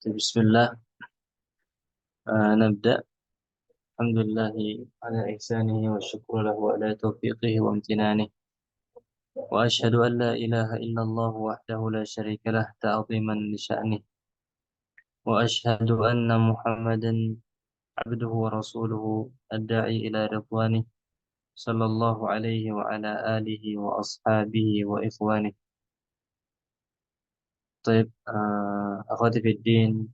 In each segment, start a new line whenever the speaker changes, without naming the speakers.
بسم الله. نبدأ. الحمد لله على إحسانه والشكر له على توفيقه وامتنانه، وأشهد أن لا إله إلا الله وحده لا شريك له تعظيما لشأنه، وأشهد أن محمدا عبده ورسوله الداعي إلى رضوانه، صلى الله عليه وعلى آله وأصحابه وإخوانه. طيب، أخواتي في الدين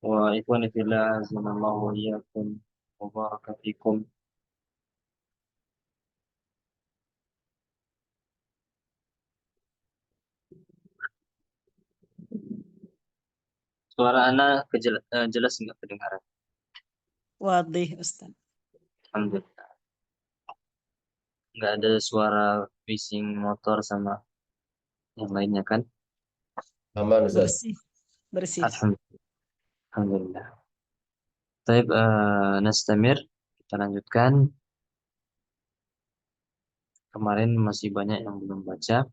وإخواني في الله، عزنا الله وإياكم وبارك فيكم. Suara anak jelas nggak kedengaran?
Wadih, Ustaz.
Alhamdulillah. Nggak ada suara bising motor sama yang lainnya kan?
Aman, Ustaz.
Bersih. Bersih.
Alhamdulillah. Alhamdulillah. Baik, nastamir. Kita lanjutkan. Kemarin masih banyak yang belum baca.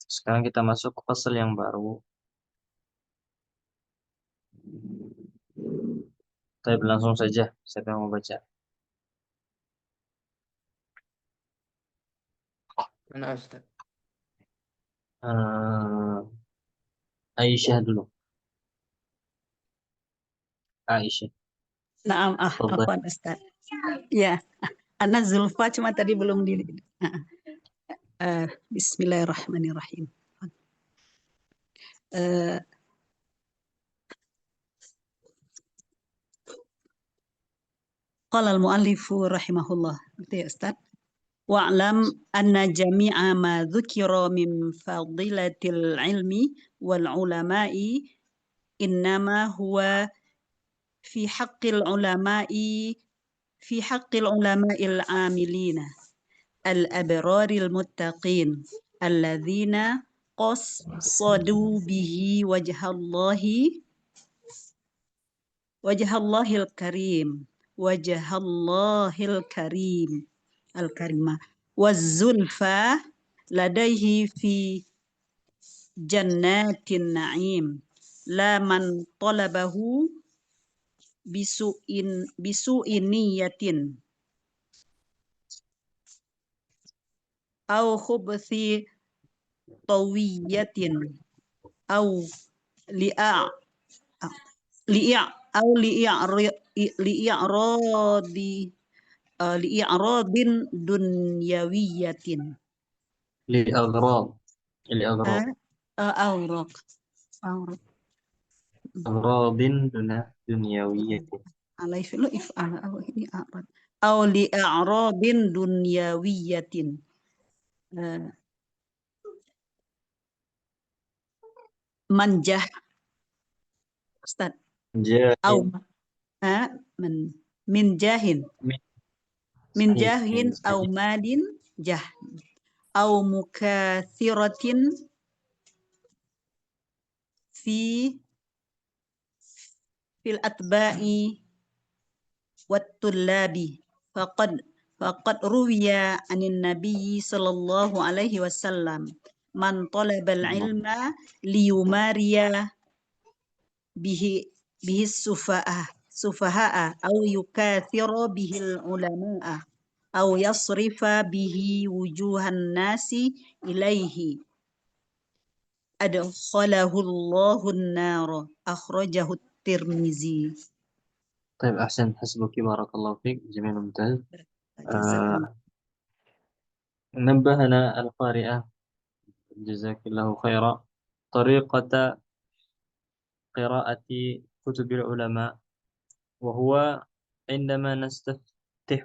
Sekarang kita masuk ke fasal yang baru. Baik, langsung saja. Siapa yang mau baca?
Mana Ustaz?
Aisyah dulu. Aisyah.
Naam,
Tafadhal.
afwan Ustaz. Ya, Ana Zulfa cuma tadi belum di. Bismillahirrahmanirrahim. Eh, Qala al-muallifu rahimahullah. Gitu ya Ustaz. Wa'lam anna jami'a ma dzukira min fadilatil ilmi wal ulama'i innama huwa fi haqqil ulama'i fi haqqil ulama'il amilina al-abraril muttaqin alladzina qasadu bihi wajhallahil karim al-karimah waz-zulfa ladaihi fi jannatin na'im la man talabahu bisu'in niyatin au khubthi tawiyatin au li'a li'a'radin dunyawiyatin
Li'aghrad. Li'aghrad.
awraq
Agradin dunyawiyatin.
alai fi'lu if'ala au li'a'radin dunyawiyatin manjah Ustaz au
Jahil.
min jahin min
Sahih.
jahin au malin jah au mukathiratin fil atba'i wat tullabi faqad ruwiya anin nabiyyi sallallahu alaihi wasallam man talabal ilma liyumariya bihi sufaha'a au yukathira bihil ulama'a au yasrifa bihi wujuhan nasi ilaihi adkhalahu Allahu an-nara akhrajahu Tirmizi.
طيب، أحسن. حسبك بارك الله فيك. جميل، ممتاز. نبهنا القارئة جزاك الله خيرا طريقة قراءة كتب العلماء، وهو عندما نستفتح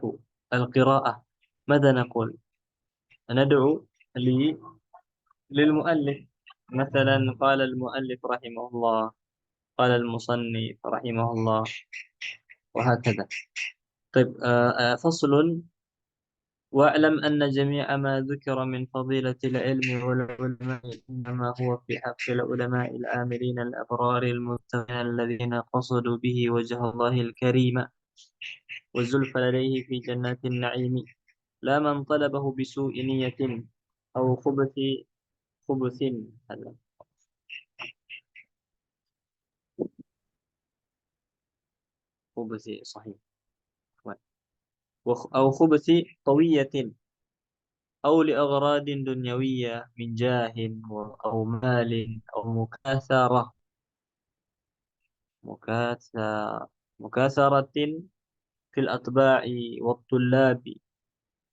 القراءة ماذا نقول؟ ندعو للمؤلف. مثلا قال المؤلف رحمه الله، قال المصنف رحمه الله، وهكذا. طيب، فصل. واعلم أن جميع ما ذكر من فضيلة العلم والعلماء إنما هو في حق العلماء العاملين الأبرار المتقين الذين قصدوا به وجه الله الكريم والزلف لديه في جنات النعيم، لا من طلبه بسوء نية أو خبث خبث صحيح. أو خبث طوية أو لأغراض دنيوية من جاه أو مال أو مكاثرة. مكاثرة مكاثرة في الأتباع والطلاب.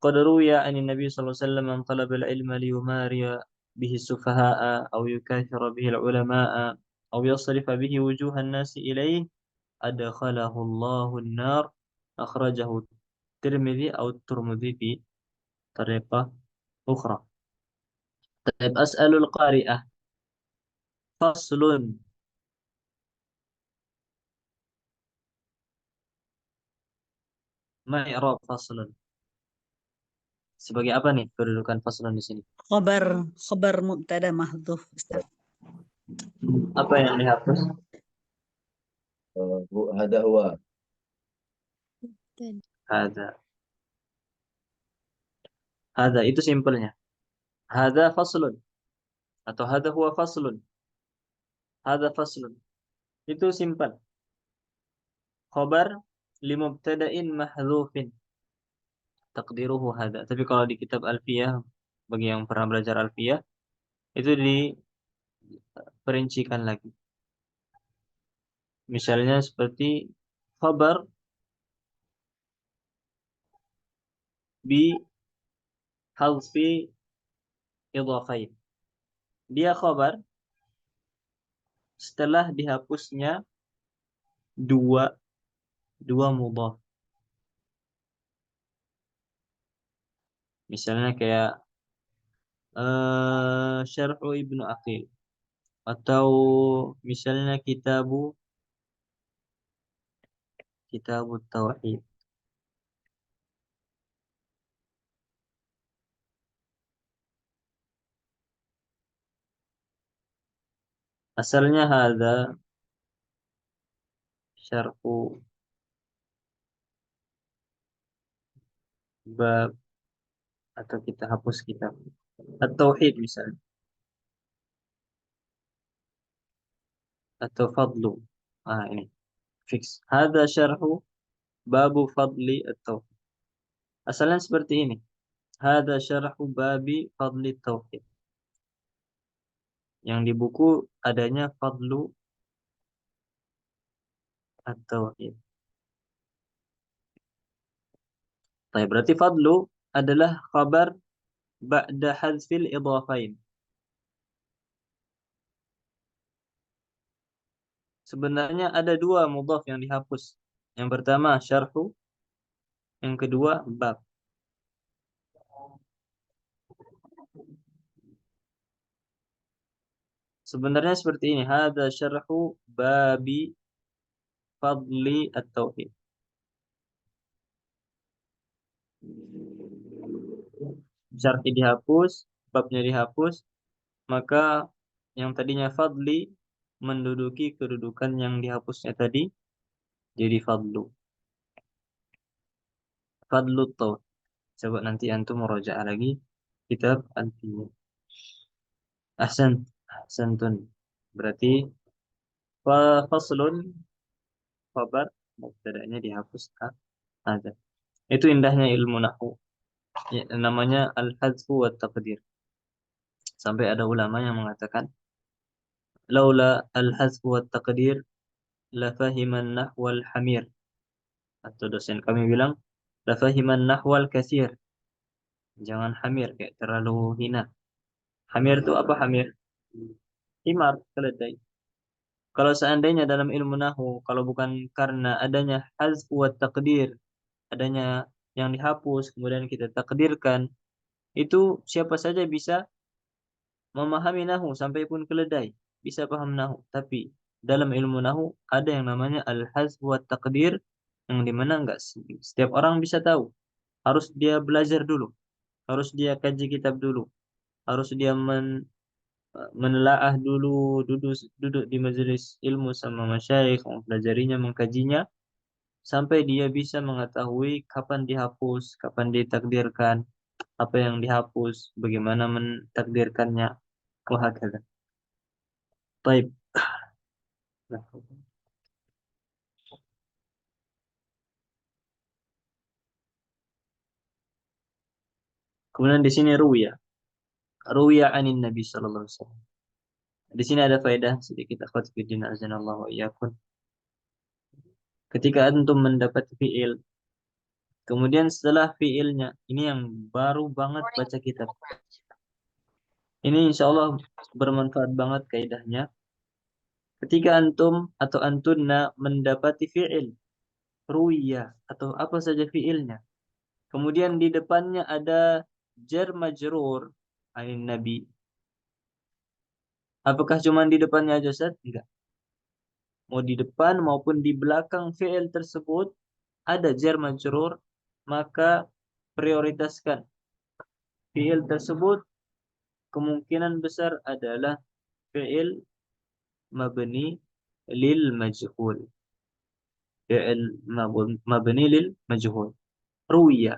قد روي عن النبي صلى الله عليه وسلم من طلب العلم ليماري به السفهاء أو يكاثر به العلماء أو يصرف به وجوه الناس إليه أدخله الله النار. أخرجه الترمذي أو الترمذي في طريقة أخرى. طيب أسأل القارئة. فصل. ما إعراب فصل؟ Sebagai apa nih kedudukan faslun di sini?
Khabar mubtada mahdhuf, Ustaz.
Apa yang dihapus?
هذا هو.
Ada. Ada itu simpelnya. Ada faslun atau hada huwa faslun. Hada faslun. Itu simpel. Khabar limubtada'in mahdhufin. Taqdiruhu hada. Tapi kalau di kitab Alfiyah, bagi yang pernah belajar Alfiyah, itu diperincikan lagi. Misalnya seperti khabar bi hadfi idhafain. Dia khabar setelah dihapusnya dua mudhaf. Misalnya kayak Syarhu Ibnu Aqil atau misalnya Kitabut Tauhid. Asalnya hadza syarhu bab, atau kita hapus kitab At-Tauhid misalnya, atau fadlu. Ini fix. Hadza syarhu babu fadli at-tauhid. Asalnya seperti ini. Hadza syarhu babi fadli tauhid. Yang di buku adanya fadlu at-tauhid. Baik, berarti fadlu adalah khabar ba'da hadzfil idhafain. Sebenarnya ada dua mudhaf yang dihapus. Yang pertama syarhu, yang kedua bab. Sebenarnya seperti ini. Hadza syarhu babi fadli at-tauhid. Syarhi dihapus, babnya dihapus, maka yang tadinya fadli menduduki kedudukan yang dihapusnya tadi jadi fadlu. Fadlu tauhid. Coba nanti antum murajaah lagi kitab Alfiyah. Ahsantun. Berarti faslun khabar mubtada'nya dihapus ada. Itu indahnya ilmu nahwu. Ya, namanya al-hadzfu wa taqdir. Sampai ada ulama yang mengatakan laula al-hadzfu wa taqdir la fahiman nahwal hamir. Atau dosen kami bilang la fahiman nahwal katsir. Jangan hamir, kayak terlalu hina. Hamir itu apa hamir? Himar, keledai. Kalau seandainya dalam ilmu nahwu, kalau bukan karena adanya hazf wa taqdir, adanya yang dihapus, kemudian kita takdirkan, itu siapa saja bisa memahami nahwu, sampai pun keledai bisa paham nahwu. Tapi dalam ilmu nahwu ada yang namanya al-hazf wa taqdir, yang dimana enggak setiap orang bisa tahu. Harus dia belajar dulu, harus dia kaji kitab dulu, harus dia menelaah dulu, duduk duduk di majelis ilmu sama masyayikh, mempelajarinya, mengkajinya, sampai dia bisa mengetahui kapan dihapus, kapan ditakdirkan, apa yang dihapus, bagaimana mentakdirkannya, wahakala. Baik. Kemudian di sini ruwiya anin Nabi sallallahu alaihi wasallam. Di sini ada faedah sedikit, akhwat fillah azanallahu wa iyyakum. Ketika antum mendapat fiil, kemudian setelah fiilnya, ini yang baru banget baca kitab. Ini insya Allah bermanfaat banget kaidahnya. Ketika antum atau antunna mendapati fiil, ruwiya atau apa saja fiilnya, kemudian di depannya ada jar majrur anin Nabi. Apakah cuma di depannya aja, Ustaz? Enggak. Mau di depan maupun di belakang fiil tersebut ada jar majrur, maka prioritaskan fiil tersebut kemungkinan besar adalah fiil mabni lil majhul. Fiil mabni lil majhul. Ruwiya.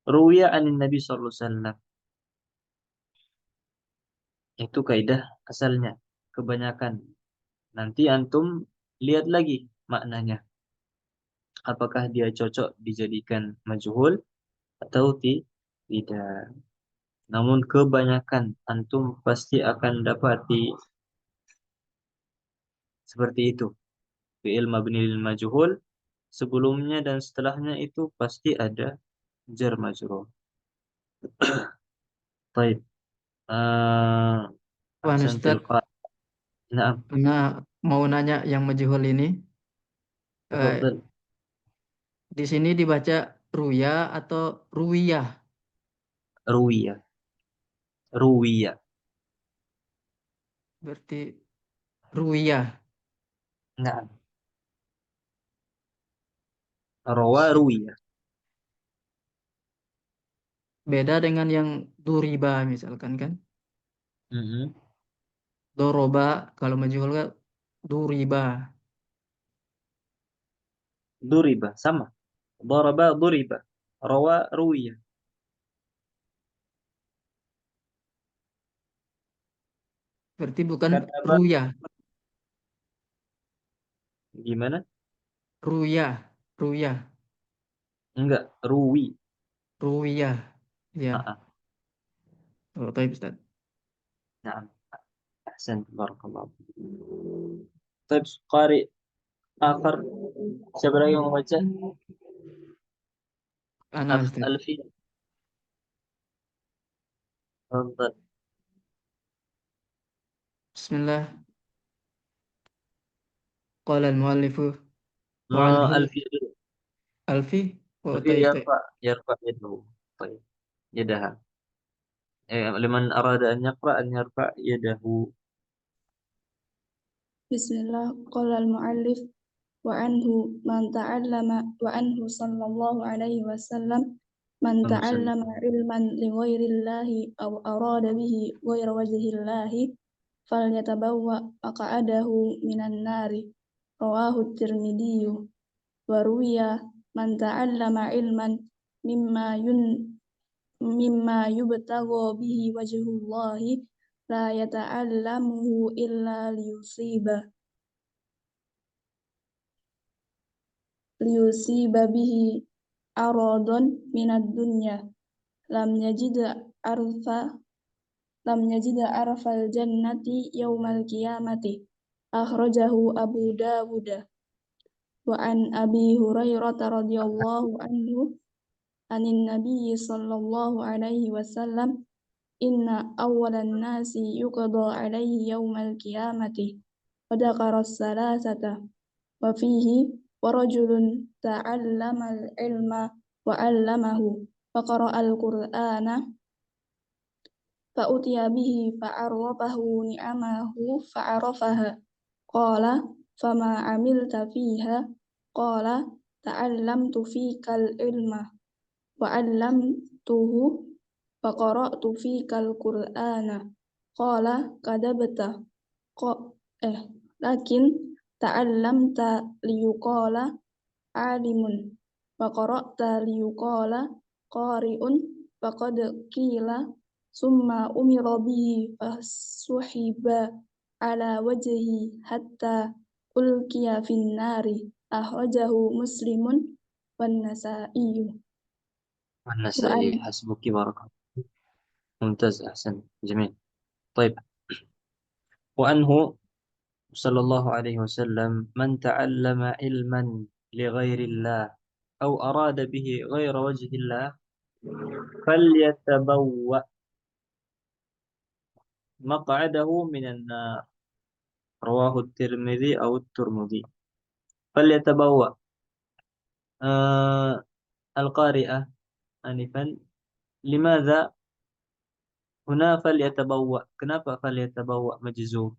Ruwiya anin Nabi sallallahu alaihi wasallam. Itu kaidah asalnya. Kebanyakan. Nanti antum lihat lagi maknanya. Apakah dia cocok dijadikan majhul atau tidak. Namun kebanyakan antum pasti akan dapati seperti itu. Fi'il mabni lil majhul sebelumnya dan setelahnya itu pasti ada jar majrur. Baik.
Wan
Ahsantil
Ustadz,
qal. Naam,
mau nanya yang majhul ini, eh,
tafadhal.
di sini dibaca ruya atau ruwiyah?
Ruwiya. Ruwiya.
Berarti ruwiyah.
Naam. Rawa ruwiya.
Beda dengan yang duriba misalkan kan.
Mhm.
Doroba kalau majhul kan duriba.
Duriba sama. Daraba duriba. Rawa ruwiya.
Berarti bukan
Kataba
ruya.
gimana?
Ruya. Ruya.
Enggak, ruwi.
Ruwiyah. Ya.
Ah, ah.
Oh, baik Ustaz.
Naam. Ahsan, barakallahu. Baik, qari akhar. Siapa lagi yang membaca?
Ana
Akh
Ustaz.
Alfi. Tafadhal.
Bismillah. Qala al-muallifu wa
No,
anhu
Alfi.
Alfi. Oh,
Alfi
taib taib.
yarfa yadahu. طيب. يدها. لمن أراد أن يقرأ أن يرفع يده.
Bismillah, qala al-mu'allif wa anhu man ta'allama wa anhu sallallahu alaihi wasallam man ta'allama ilman li ghairillahi aw arada bihi ghaira wajhillahi falyatabawwa maq'adahu minan nari rawahu at-Tirmidzi wa ruwiya man ta'allama ilman mimma yun mimma yubtagha bihi wajhullahi la yata'allamuhu illa liyusiba bihi aradon minad dunya lam yajid arfa arfal jannati yaumal qiyamati akhrajahu Abu Dawud wa an Abi Hurairah radhiyallahu anhu anin Nabi sallallahu alaihi wasallam inna awwalan nasi yuqda alaihi yaumal qiyamati wa dzakara salasata wa fihi wa rajulun ta'allamal ilma wa 'allamahu wa qara'al qur'ana fa utiya bihi fa arwafahu ni'amahu fa arafaha qala fama 'amilta fiha qala ta'allamtu fikal ilma wa 'allamtuhu fa qara'tu fikal qur'ana qala kadabta lakin ta'allamta liyuqala alimun wa qara'ta liyuqala qari'un faqad qila summa umira bihi fasuhiba ala wajhi hatta ulqiya fin nari akhrajahu Muslimun wan Nasa'i.
النسائي حسبك بارك الله. ممتاز أحسن جميل. طيب وأنه صلى الله عليه وسلم من تعلم علما لغير الله أو أراد به غير وجه الله فليتبوأ مقعده من النار. رواه الترمذي أو الترمذي. فليتبوأ القارئة آنفا لماذا هنا فليتبوأ؟ kenapa فليتبوأ مجزوم؟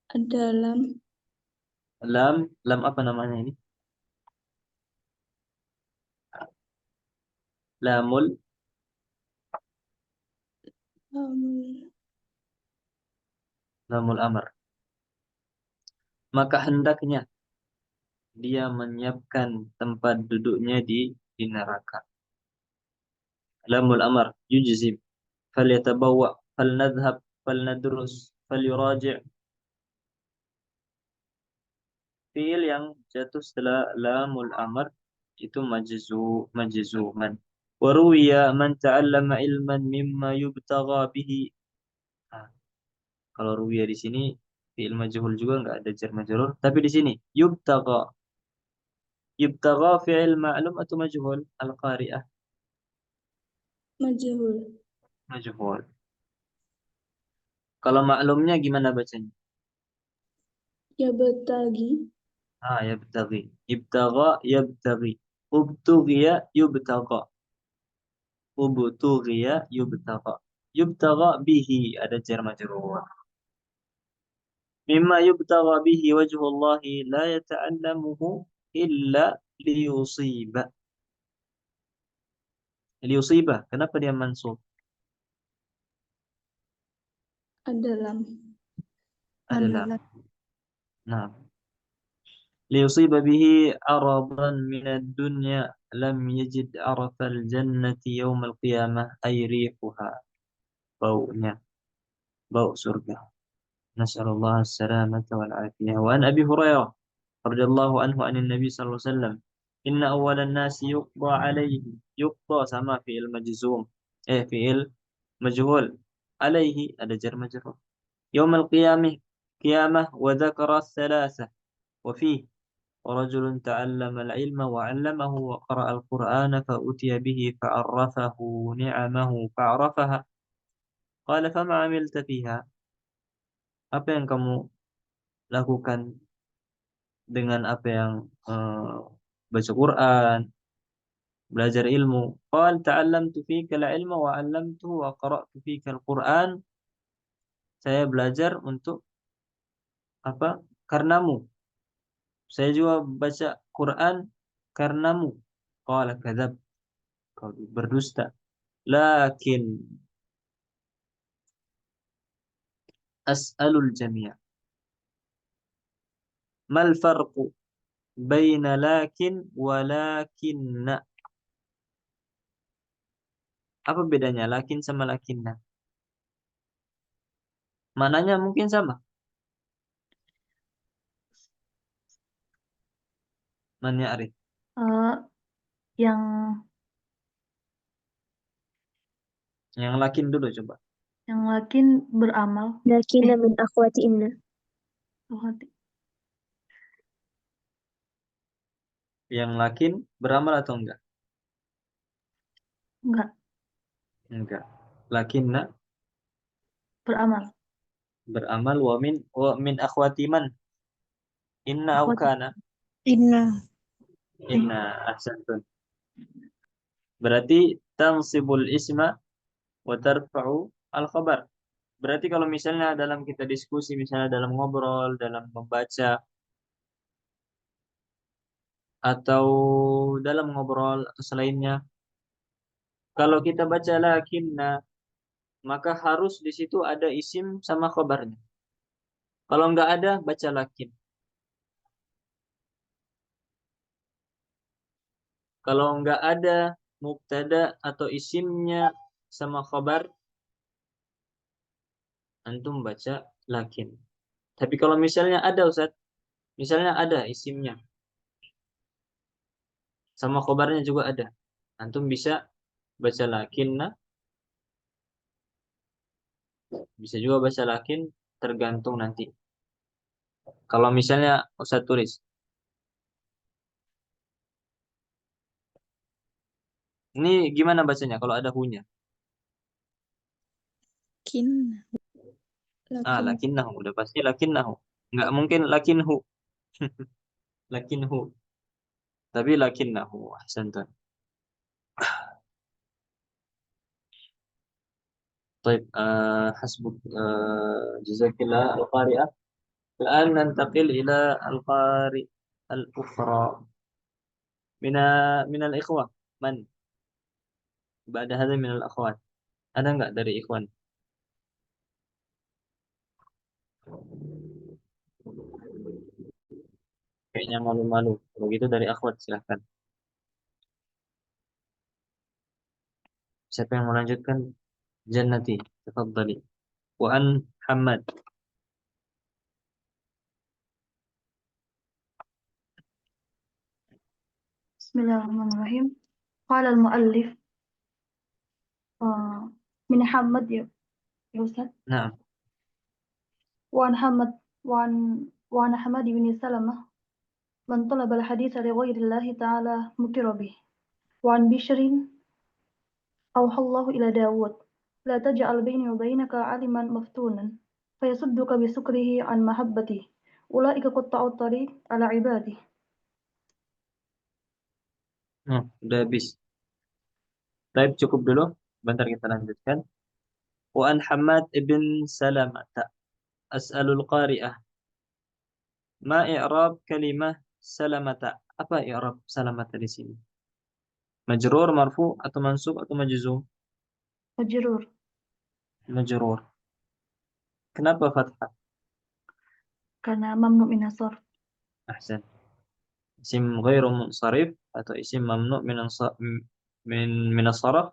Ada
lam apa namanya ini? Lamul
lam
lamul amr. Maka hendaknya dia menyiapkan tempat duduknya di neraka. Lamul amr yujzim. فليتبوأ فلنذهب فلندرس فليراجع. Fiil yang jatuh setelah lamul amr itu majzuman. Waruwiya man ta'allama ilman mimma yubtagha bihi. Nah, kalau ruwiya di sini fiil majhul juga nggak ada jar majrur, tapi di sini yubtagha. Yubtagha fi'il ma'lum atau majhul? Al-qari'ah
majhul.
majhul. Kalau maklumnya gimana bacanya?
Yabtagi.
Yabtaghi. Ibtagha yabtaghi. Ubtughiya yubtagha. Ubtughiya yubtagha. Yubtagha bihi ada jar majrur. Mimma yubtagha bihi wajhullahi la yata'allamuhu illa liyusiba. Liyusiba. Kenapa dia mansub?
Ada lam.
Adalah. Nah. ليصيب به عرضا من الدنيا لم يجد عرف الجنة يوم القيامة أي ريحها baunya bau surga. نسأل الله السلامة والعافية. وعن أبي هريرة رضي الله عنه عن النبي صلى الله عليه وسلم إن أول الناس يقضى عليه. يقضى sama fi'il majzum fi'il majhul عليه ada jar majrur يوم القيامة قيامة وذكر الثلاثة وفيه ورجل تعلم العلم وعلمه وقرأ القرآن فأتي به فعرفه نعمه فعرفها قال فما عملت فيها. Apa yang kamu lakukan dengan apa yang baca Quran, belajar ilmu? قال تعلمت فيك العلم وعلمته وقرأت فيك القرآن. Saya belajar untuk apa? Karenamu. Saya juga baca Quran karenamu. Qala kadzab. Kau berdusta. Lakin as'alul jami'. Mal farqu baina lakin wa lakinna? Apa bedanya lakin sama lakinna? Mananya mungkin sama. Man ya'rif?
Yang
Yang lakin dulu coba.
lakin beramal.
Lakinna min akhwati inna.
Yang lakin beramal atau enggak?
Enggak,
Enggak. Lakinna
beramal.
beramal wa min akhwati man? Inna au
Akhwati.
kana?
Inna.
Inna ahsantun. Berarti tansibul isma wa tarfa'u al-khabar. Berarti kalau misalnya dalam kita diskusi, misalnya dalam ngobrol, dalam membaca, atau dalam ngobrol atau selainnya, kalau kita baca lakinna, maka harus di situ ada isim sama khabarnya. Kalau nggak ada, baca lakin. Kalau nggak ada mubtada atau isimnya sama khabar, antum baca lakin. Tapi kalau misalnya ada Ustaz, misalnya ada isimnya, Sama khobarnya juga ada. Antum bisa baca lakinna, bisa juga baca lakin, tergantung nanti. Kalau misalnya Ustaz tulis, ini gimana bacanya kalau ada hunya?
Kin.
Ah,
Lakin
lakinnahu, udah pasti lakinnahu. Nggak mungkin lakinhu, lakinhu. Tapi lakinnahu, ahsantan. طيب حسبك جزاك الله القارئة. الآن ننتقل إلى القارئ الأخرى من من الإخوة. من بعد هذا من الأخوات؟ Ada nggak dari ikhwan? Kayaknya malu-malu. Kalau gitu dari akhwat silahkan. Siapa yang melanjutkan? Jannati, tafadhali. Wa an Hamad.
Bismillahirrahmanirrahim. Qala al-muallif min Muhammad ya Ustaz.
Nah,
Wa an Hamad wa an Hamad bin Salamah man talaba al-hadits li ghairi Allah ta'ala mukira bih. Wa an Bishrin أوحى الله إلى داود لا تجعل بيني وبينك عالما مفتونا فيصدك بسكره عن محبته أولئك قطعوا الطريق على عباده.
udah habis. Baik, cukup dulu. Bentar kita lanjutkan. Wa an Hamad ibn Salamata. As'alul qari'ah. Ma i'rab kalimah salamata? Apa i'rab salamata di sini? Majrur, marfu, atau mansub, atau majzum?
مجرور
Majrur. Kenapa fathah?
karena mamnu min as-sarf.
Ahsan. Isim ghairu munsharif atau isim mamnu min as-sarf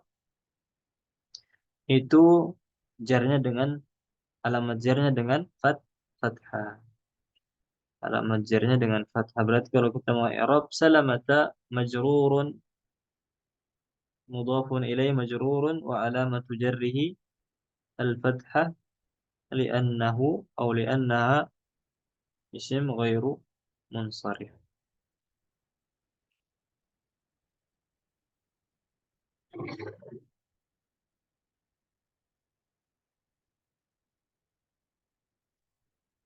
itu jarnya dengan alamat jarnya dengan fathah. Alamat jarnya dengan fathah. Berarti kalau kita mau i'rab salamata majrurun mudhafun ilaih majrurun wa alamatu jarrihi al-fathah li'annahu aw li'annaha isim ghairu munsharif.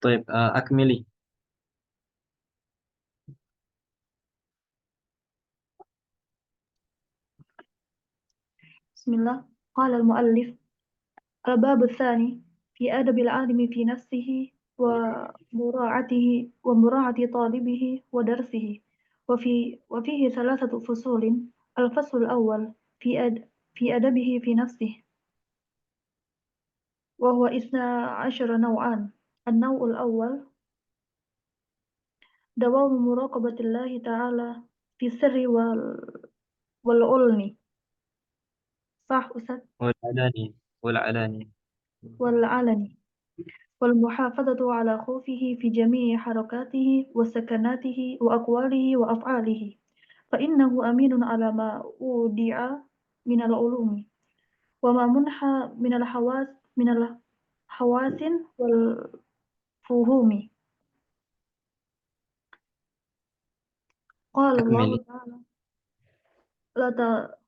طيب أكملي.
بسم الله. قال المؤلف الباب الثاني في أدب العالم في نفسه ومراعاة طالبه ودرسه وفيه ثلاثة فصول. الفصل الأول في أدبه في نفسه وهو 12 نوعان. النوع الأول دوام مراقبة الله تعالى في السر والعلن. صح أستاذ؟
والعلاني
والعلن والمحافظة على خوفه في جميع حركاته وسكناته وأقواله وأفعاله فإنه أمين على ما أودع من العلوم وما منحى من الحواس والفهوم. قال الله
أكملي.
تعالى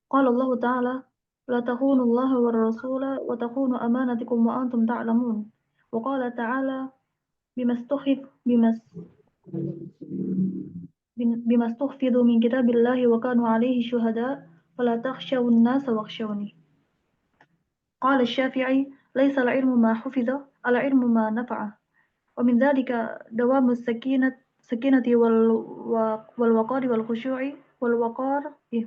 قال الله تعالى لا تخونوا الله والرسول وتخونوا أمانتكم وأنتم تعلمون. وقال تعالى بما استحفظوا من كتاب الله وكانوا عليه شهداء فلا تخشوا الناس واخشوني. قال الشافعي ليس العلم ما حفظ العلم ما نفع. ومن ذلك دوام السكينة والوقار والخشوع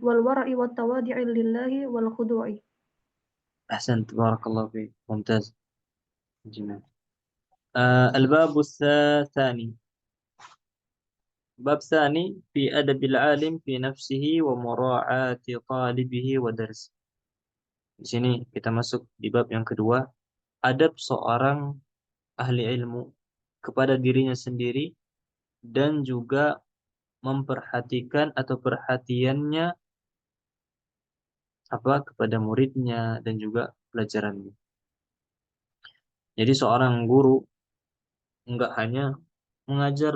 والورع والتواضع لله والخضوع.
أحسنت، بارك الله فيك، ممتاز، جميل. الباب الثاني، باب ثاني في أدب العالم في نفسه ومراعاة طالبه ودرسه. Di sini kita masuk di bab yang kedua, adab seorang ahli ilmu kepada dirinya sendiri dan juga memperhatikan atau perhatiannya kepada muridnya dan juga pelajarannya. Jadi seorang guru enggak hanya mengajar,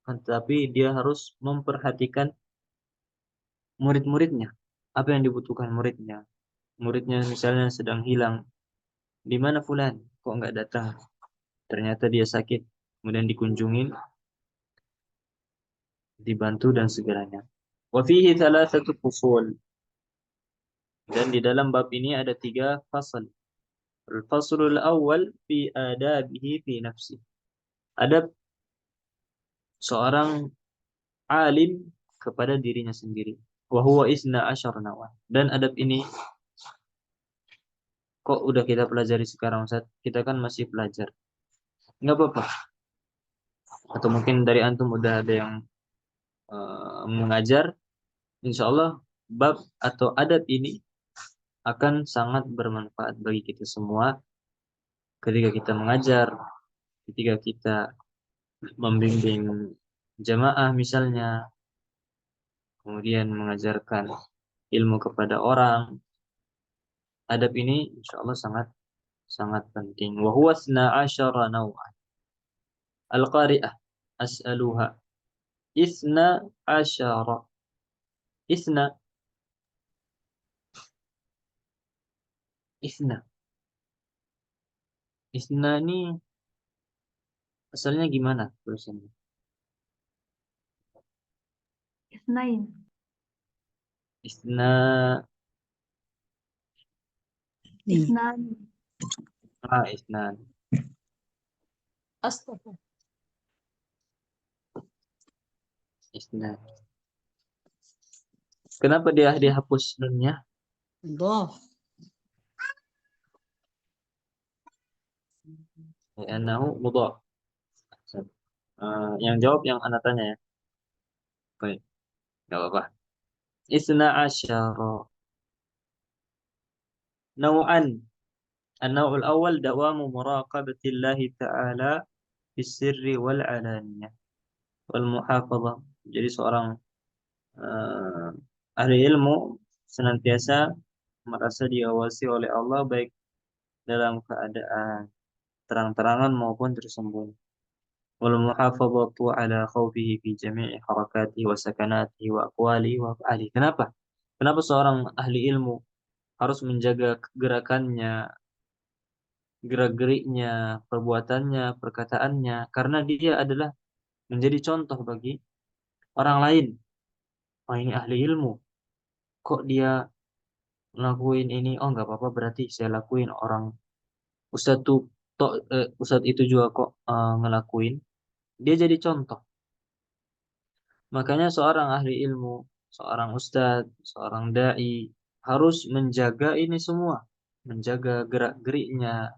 tetapi dia harus memperhatikan murid-muridnya. Apa yang dibutuhkan muridnya? Muridnya misalnya sedang hilang. Di mana fulan? Kok enggak datang? Ternyata dia sakit. Kemudian dikunjungin, dibantu dan segalanya. Wa fihi thalathatu fusul. Dan di dalam bab ini ada 3 fasal. Al-faslul awal fi adabihi fi nafsi. Adab seorang alim kepada dirinya sendiri. Wa huwa isna asyar nawa. Dan adab ini kok udah kita pelajari sekarang, Ustaz? Kita kan masih pelajar. Enggak apa-apa. Atau mungkin dari antum udah ada yang mengajar, insya Allah bab atau adab ini akan sangat bermanfaat bagi kita semua ketika kita mengajar, ketika kita membimbing jamaah misalnya, kemudian mengajarkan ilmu kepada orang. Adab ini insya Allah sangat sangat penting. Wa huwa 12 naw'an. Al-qari'ah as'aluha. 12. Isna. Isna. Isna ini asalnya gimana tulisannya?
Isnain.
Isna.
Isnan.
Isnan.
Astaga.
Isnan. Kenapa dia dihapus nunnya?
Doh.
Li'annahu mudhaf. Yang jawab yang anak tanya ya. Baik, enggak apa-apa. Isna asyara naw'an. An-naw'ul awal dawamu muraqabatillahi ta'ala bis-sirri wal 'alaniyah wal muhafazah. Jadi seorang ahli ilmu senantiasa merasa diawasi oleh Allah baik dalam keadaan terang-terangan maupun tersembunyi. Wal muhafazatu ala khawfihi fi jami'i harakatihi wa sakanatihi wa aqwalihi wa af'alihi. Kenapa? Kenapa seorang ahli ilmu harus menjaga gerakannya, gerak-geriknya, perbuatannya, perkataannya, karena dia adalah menjadi contoh bagi orang lain. Oh, ini ahli ilmu. Kok dia ngelakuin ini? Oh, nggak apa-apa, berarti saya lakuin. Orang Ustadz tuh, Ustadz itu juga kok ngelakuin. Dia jadi contoh. Makanya seorang ahli ilmu, seorang ustadz, seorang dai harus menjaga ini semua, menjaga gerak-geriknya,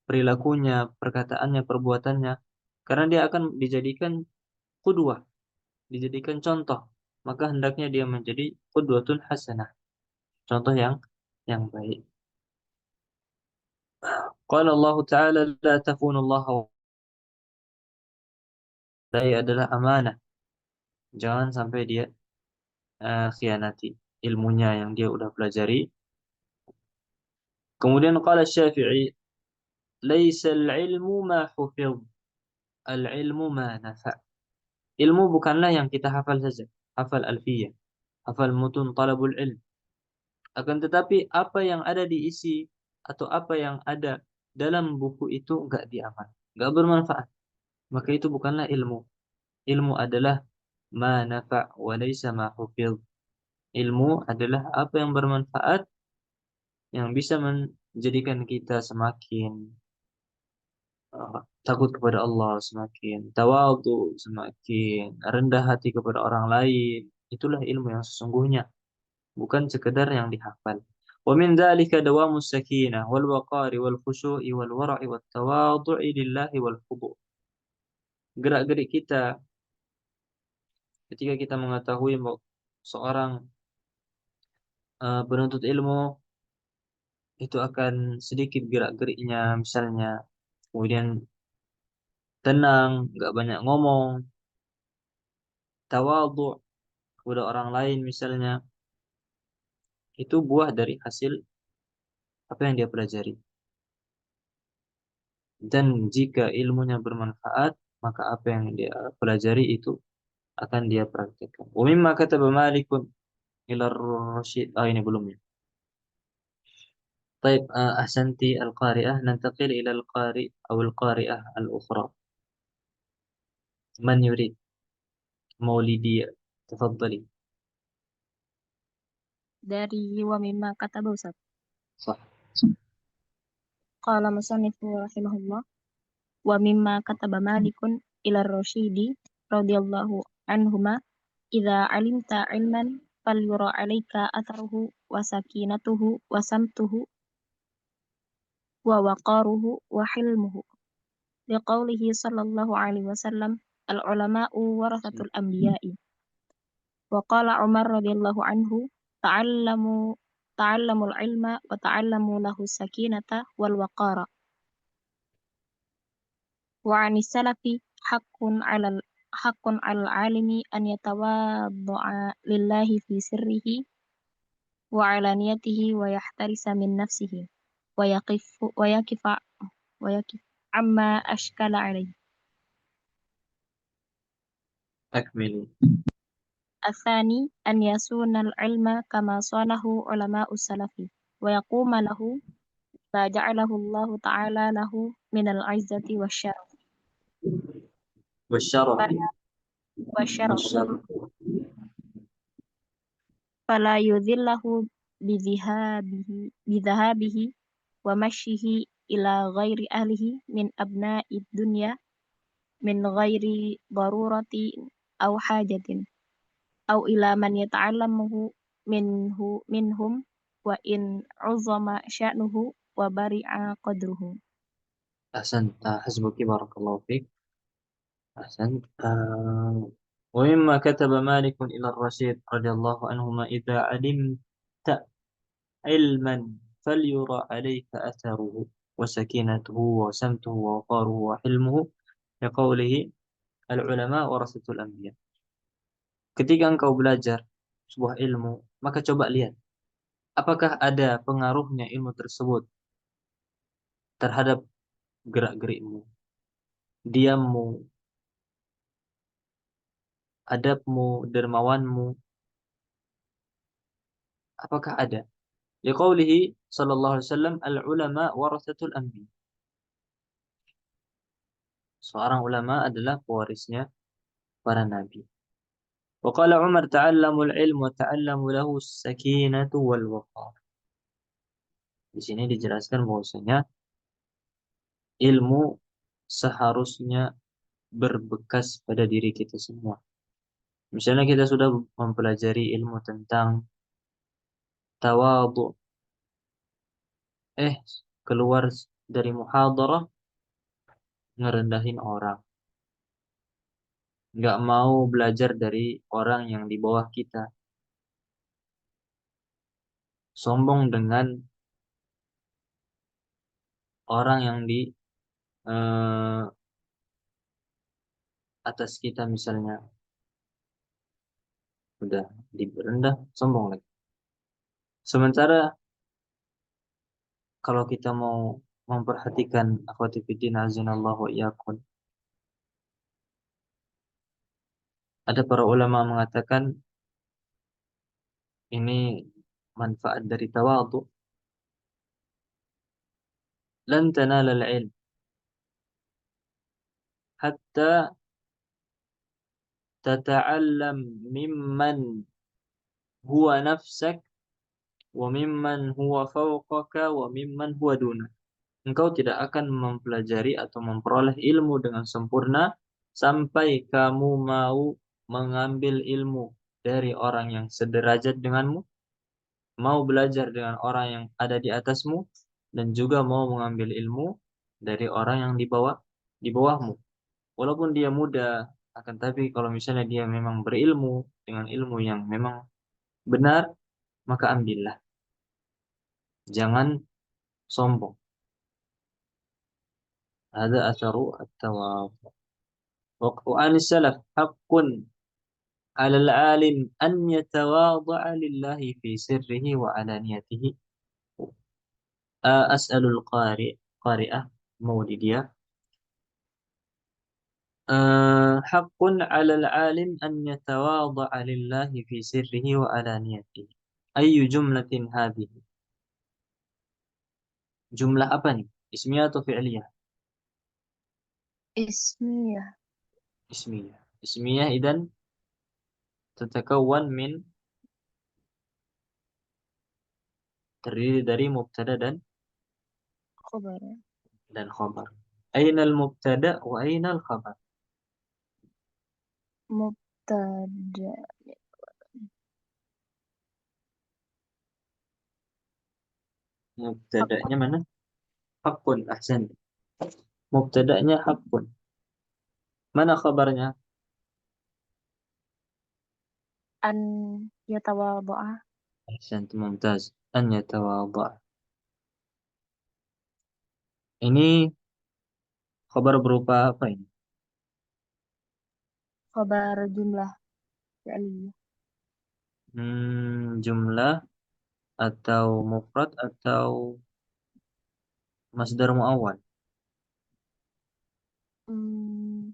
perilakunya, perkataannya, perbuatannya, karena dia akan dijadikan qudwah, dijadikan contoh. Maka hendaknya dia menjadi qudwatun hasanah, contoh yang baik. Qala Allah Ta'ala la takhunullah. Dai adalah amanah. Jangan sampai dia khianati ilmunya yang dia udah pelajari. Kemudian qala Syafi'i, laisa al-ilmu ma hufidh, al-ilmu ma nafa'. Ilmu bukanlah yang kita hafal saja, hafal alfiyah, hafal mutun talabul ilm. Akan tetapi apa yang ada diisi atau apa yang ada dalam buku itu enggak diamal, enggak bermanfaat. Maka itu bukanlah ilmu. Ilmu adalah ma nafa' wa laisa ma hufidh. Ilmu adalah apa yang bermanfaat, yang bisa menjadikan kita semakin takut kepada Allah, semakin tawadhu, semakin rendah hati kepada orang lain. Itulah ilmu yang sesungguhnya, bukan sekedar yang dihafal. Wa min dzalika dawamus sakinah wal waqari wal khushu'i wal wara'i wat tawadhu'i lillahi wal khudu'. Gerak-gerik kita ketika kita mengetahui bahwa seorang penuntut ilmu itu akan sedikit gerak-geriknya, misalnya kemudian tenang, nggak banyak ngomong, tawadhu kepada orang lain misalnya, itu buah dari hasil apa yang dia pelajari. Dan jika ilmunya bermanfaat, maka apa yang dia pelajari itu akan dia praktekkan. Wa mimma kataba Malikun ila Rasyid. Ini belum ya. طيب أحسنت القارئة. ننتقل إلى القارئ أو القارئة الأخرى. من يريد؟ مولدية، تفضلي.
Dari wa mimma kataba Ustaz.
صح.
Qala musannifu rahimahullah. Wa mimma kataba Malikun ila Rasyidi radhiyallahu anhuma idza alimta ilman falyura 'alaika atharuhu wa sakinatuhu wa samtuhu wa waqaruhu wa hilmuhu. Liqaulihi sallallahu alaihi wasallam al-ulama'u warathatul anbiya'i. Wa qala Umar radhiyallahu anhu ta'allamul ilma wa ta'allamu lahu sakinata wal waqara. Wa 'anis salafi haqqun 'alal 'alimi an yatawadda'a lillahi fi sirrihi wa 'alaniyatihi wa yahtarisa min nafsihi wa yaqifa amma ashkala 'alaihi.
أكملي.
الثاني أن يصون العلم كما صانه علماء السلف ويقوم له ما جعله الله تعالى له من العزة والشرف
والشرف.
والشرف فلا يذله بذهابه ومشيه إلى غير أهله من أبناء الدنيا من غير ضرورة أو حاجة أو إلى من يتعلمه منهم وإن عظم شأنه وبرع قدره.
أحسنت. حسبك، بارك الله فيك. أحسنت. ومما كتب مالك إلى الرشيد رضي الله عنهما إذا علمت علما فليرى عليك أثره وسكينته وسمته ووقاره وحلمه، لقوله العلماء ورثة الأنبياء. Ketika engkau belajar sebuah ilmu, maka coba lihat apakah ada pengaruhnya ilmu tersebut terhadap gerak-gerikmu, diammu, adabmu, dermawanmu. Apakah ada? Liqaulihi sallallahu alaihi wasallam al-ulama warathatul anbiya. Seorang ulama adalah pewarisnya para nabi. Wa qala Umar ta'allamul ilm wa ta'allamu lahu as-sakinatu wal waqar. Di sini dijelaskan bahwasanya ilmu seharusnya berbekas pada diri kita semua. Misalnya kita sudah mempelajari ilmu tentang tawadhu, keluar dari muhadarah ngerendahin orang, nggak mau belajar dari orang yang di bawah kita, sombong dengan orang yang di atas kita misalnya, udah diberendah, sombong lagi. Sementara kalau kita mau memperhatikan akhwati fiddin azanallahu wa iyyakum, ada para ulama mengatakan ini manfaat dari tawadhu. Lan tanala al-ilm hatta tata'allam mimman huwa nafsak wa mimman huwa fawqaka wa mimman huwa dunak. Engkau tidak akan mempelajari atau memperoleh ilmu dengan sempurna sampai kamu mau mengambil ilmu dari orang yang sederajat denganmu, mau belajar dengan orang yang ada di atasmu, dan juga mau mengambil ilmu dari orang yang di bawahmu. Walaupun dia muda, akan tapi kalau misalnya dia memang berilmu dengan ilmu yang memang benar, maka ambillah. Jangan sombong. Ada atharu at-tawadhu. Wa anis salaf haqqun على العالم أن يتواضع لله في سره وعلانيته. أسأل قارئة مولدية. حق على العالم أن يتواضع لله في سره وعلانيته. أي جملة هذه؟ جملة apa nih? Ismiyah atau fi'liyah?
اسمية.
Ismiyah. Ismiyah idan terdiri dari mubtada dan
خبر.
khabar. Aina al-mubtada wa aina al-khabar?
مبتدأ.
Mubtada'nya mana? Hakun, ahsan. Mubtada'nya hakun. Mana khabarnya?
أن يتواضع.
Ahsan, mumtaz. An yatawadha'. Ini khabar berupa apa ini?
خبر جملة فعلية.
Jumlah atau mufrad atau masdar muawwal?
Hmm,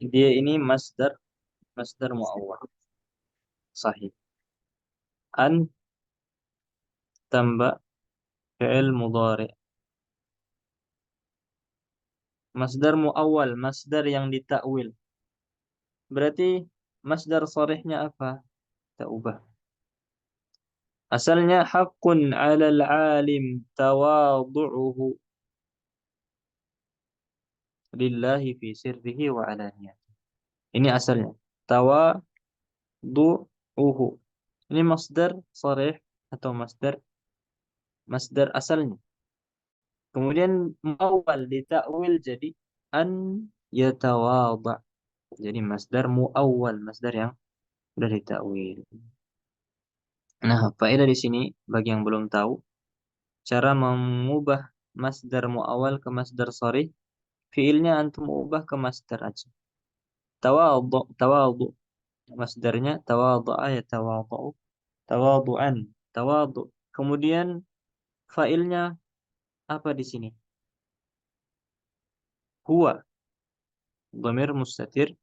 Dia ini masdar muawwal. Sahih. An tambah fi'il mudhari. Masdar muawwal, masdar yang ditakwil. Berarti masdar sharihnya apa? Kita ubah. Asalnya haqqun 'alal 'alim tawadhu'uhu lillahi fi sirrihi wa 'alaniyatihi. Ini asalnya. Tawadhu'uhu. Ini masdar sharih atau masdar asalnya. Kemudian muawwal ditakwil jadi an yatawadha. Jadi masdar muawwal, masdar yang sudah ditakwil. Nah, faedah di sini bagi yang belum tahu, cara mengubah masdar muawwal ke masdar sharih, fiilnya antum ubah ke masdar aja. Tawadhu, masdarnya tawadha'a yatawadha'u, tawadhu'an, tawadhu. Kemudian failnya apa di sini? Huwa, dhamir mustatir,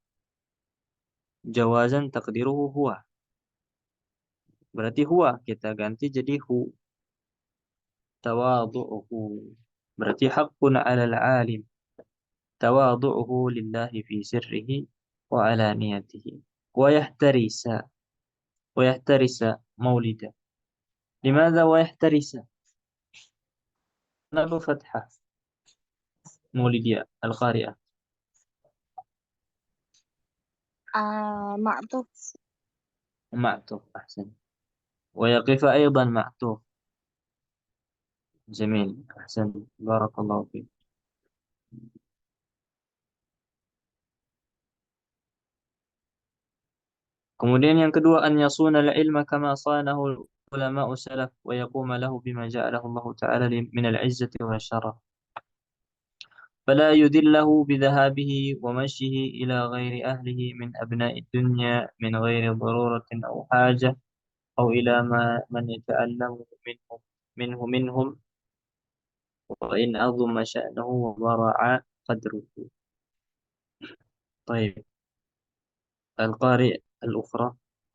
jawazan taqdiruhu huwa. Berarti huwa kita ganti jadi hu. Tawadhu'uhu. Berarti haqqun 'alal 'alim tawadhu'uhu lillahi fi sirrihi wa 'alaniyatihi. Wa yahtarisa maulida. Limadha wa yahtarisa? Kenapa fathah? Maulidiyah al-qari'ah.
معطوف.
معطوف أحسن. ويقف أيضا معطوف. جميل أحسن بارك الله فيك. Kemudian yang kedua, an yasuna al-ilma kama sanahu ulama'u salaf wa yaquma lahu bima ja'alahu Allah Ta'ala min al-'izzati wa syaraf. فلا يدله بذهابه ومشيه إلى غير أهله من أبناء الدنيا من غير ضرورة أو حاجة أو إلى من يتألم منهم وإن عظم شأنه وضرع قدره. طيب القارئ الأخرى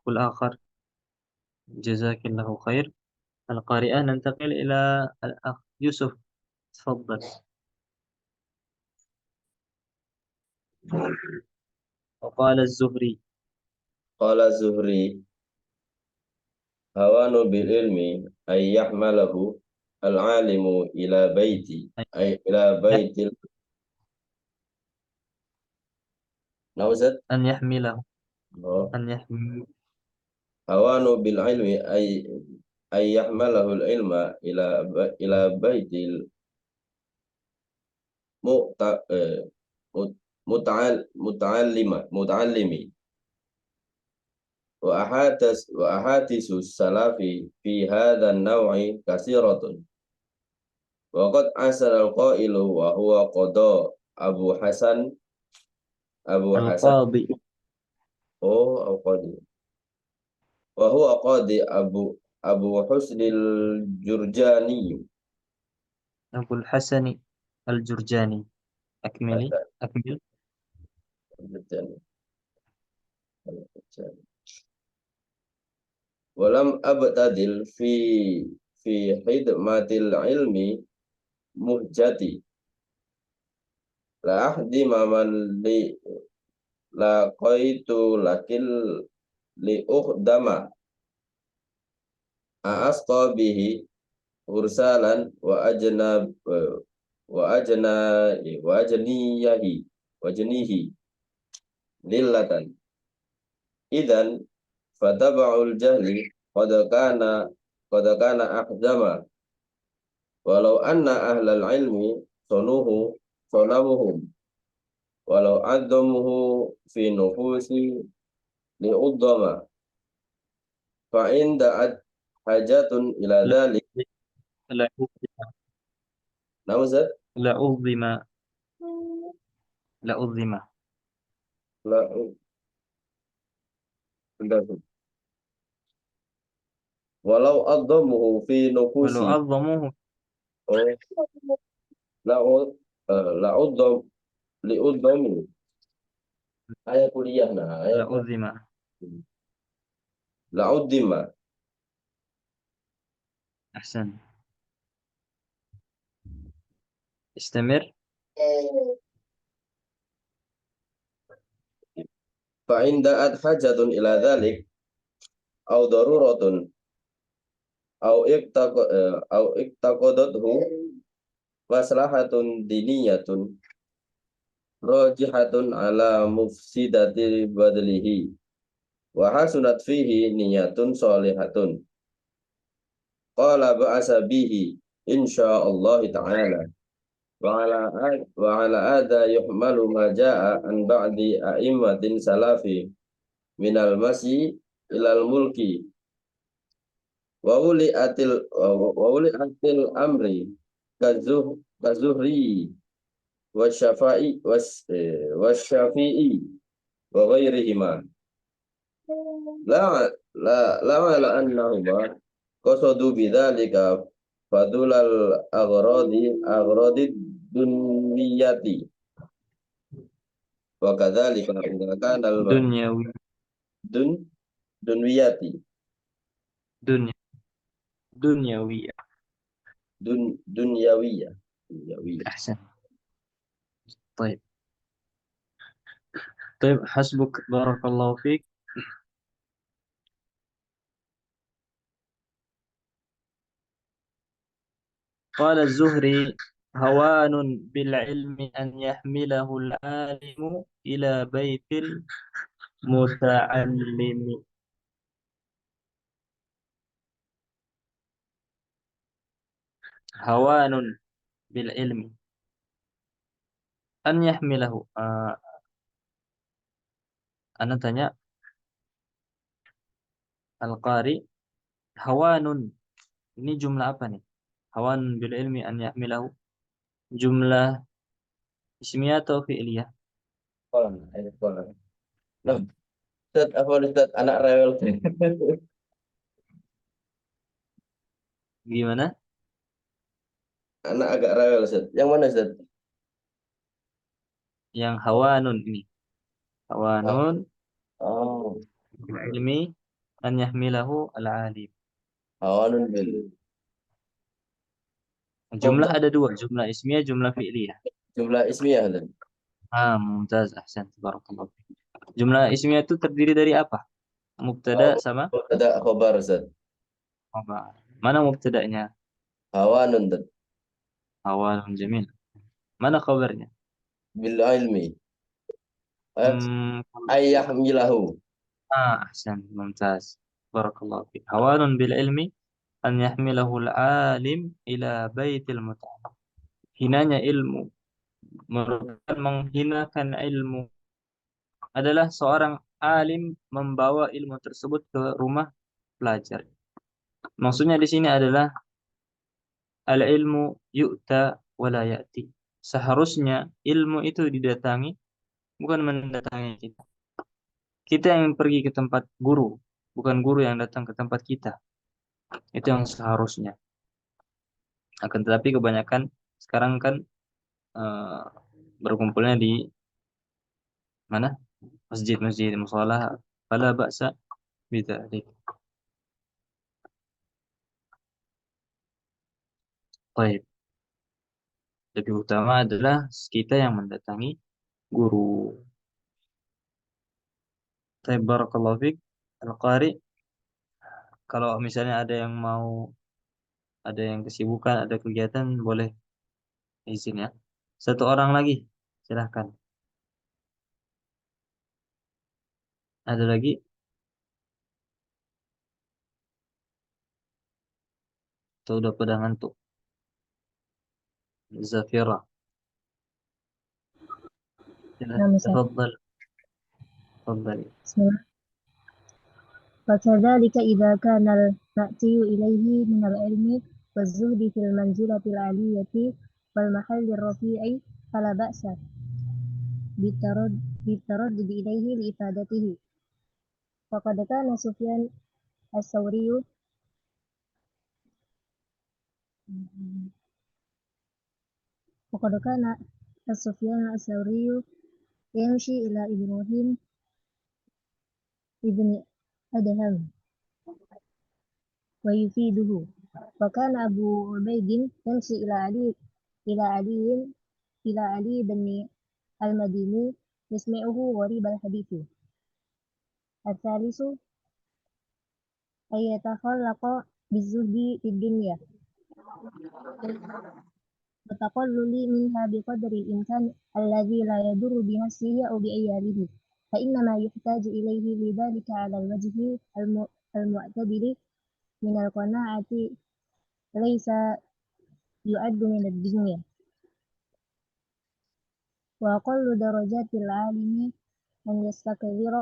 والآخر جزاك الله خير. القارئة ننتقل إلى الأخ يوسف تفضل. وقال الزهري
قال الزهري هوان بالعلم أن يحمله العالم إلى بيتي أي إلى بيت نوزت
أن يحمله أن يحمل
هوان بالعلم أي يحمله العلم إلى بيت muta'allimi wa ahadisu salafi fi hadha an-naw'i kasiratun wa qad asara al-qailu wa huwa qada Abu Hasan
Al-Qadhi.
al-Qadi wa huwa qadi Abu Husnil Jurjani
Abul Hasani Al-Jurjani. Akmil.
Walam abtadil fi hidmatil ilmi muhjati la ahdi maman li la qaitu lakil li ukhdama asqa bihi ursalan wa ajnihi lillatan idan fataba'ul jahli qad kana aqdama walau anna ahlal ilmi sonamuhum walau adzamuhu fi nufusi li'uddama fa inda hajatun ila dhalik namazat
La'udhima.
walau adzamuhu fi nufusi
Walau azzamuhu
la'uddam li'uddami ayat kuliah ayat
la'udhima.
la'uddima
Ahsan. Istamir.
fa inda hajatun ila dhalik au daruratun au iktaqadathu maslahatun diniyatun rajihatun ala mufsidati badlihi wa hasunat fihi niyatun sholihatun qala ba'asa bihi insyaallah ta'ala wa ala ada yuhmalu ma jaa an ba'di a'immatin salafi minal masyi ilal mulki wa uli atil amri kazuhri wasyafi'i wa ghairihima la ala annahuma qasadu bidzalika fadulal aghradi dunyati wa kadzalika idza kana al
Dunyawi.
dunwiyati
Dunyawiyah.
dunyawiyah
Ahsan. طيب حسبك بارك الله فيك. قال الزهري هوان بالعلم أن يحمله العالم إلى بيت المتعلم. هوان بالعلم أن يحمله. Ana tanya Al-Qari, hawanun ini jumlah apa nih? Hawan bil ilmi an yahmilahu, jumlah ismiyah atau fi'liyah?
kolam nah Ustaz, apa Ustaz anak rewel
Gimana?
anak agak rewel Ustaz, yang mana Ustaz?
Yang hawanun ini. Hawanun bil ilmi an yahmilahu al-alim.
Hawanun bil
Jumlah ada dua, jumlah ismiyah, jumlah fi'liyah.
jumlah ismiyah Ustaz.
Mumtaz, ahsan, barakallahu. Jumlah ismiyah itu terdiri dari apa? Mubtada sama
Ada khabar Ustaz.
khabar. Mana mubtada'nya?
Hawanun Ustaz.
Hawanun, jamil. Mana khabarnya?
Bil ilmi ayyahmilahu.
Ahsan, mumtaz. Barakallahu fiik. Hawanun bil ilmi an yahmilahu al-alim ila baitil muta'allim. Hinanya ilmu merupakan menghinakan ilmu adalah seorang alim membawa ilmu tersebut ke rumah pelajar. Maksudnya di sini adalah al-ilmu yu'ta wa la ya'ti. Seharusnya ilmu itu didatangi, bukan mendatangi kita. Kita yang pergi ke tempat guru, bukan guru yang datang ke tempat kita. Itu yang seharusnya. Akan tetapi kebanyakan sekarang kan eh, berkumpulnya di mana? Masjid-masjid, musola, fala ba'sa bidzalik. Baik, lebih utama adalah kita yang mendatangi guru. Baik, barakallahu fiik. Al-Qari, kalau misalnya ada yang kesibukan, ada kegiatan, boleh izin ya. Satu orang lagi, silahkan. Ada lagi? Atau udah pada ngantuk? Zafira.
نعم يا شيخ.
Tafadhal. Tafadhali.
بسم الله. وكذلك إذا كان المأتي إليه من العلم والزهد في المنزلة العالية والمحل الرفيع فلا بأس بالتردد إليه لإفادته. وقد كان سفيان الثوري يمشي إلى إبراهيم ابن أدهم ويفيده، وكان أبو عبيد يمشي إلى علي بن المديني يسمعه غريب الحديث. الثالث أن يتخلق بالزهد في الدنيا والتقلل منها بقدر الإمكان الذي لا يضر بنفسه أو بعياله، فإنما يحتاج إليه لذلك على الوجه المعتدل من القناعة، ليس يعد من الدنيا. وأقل درجات العالم أن يستكبر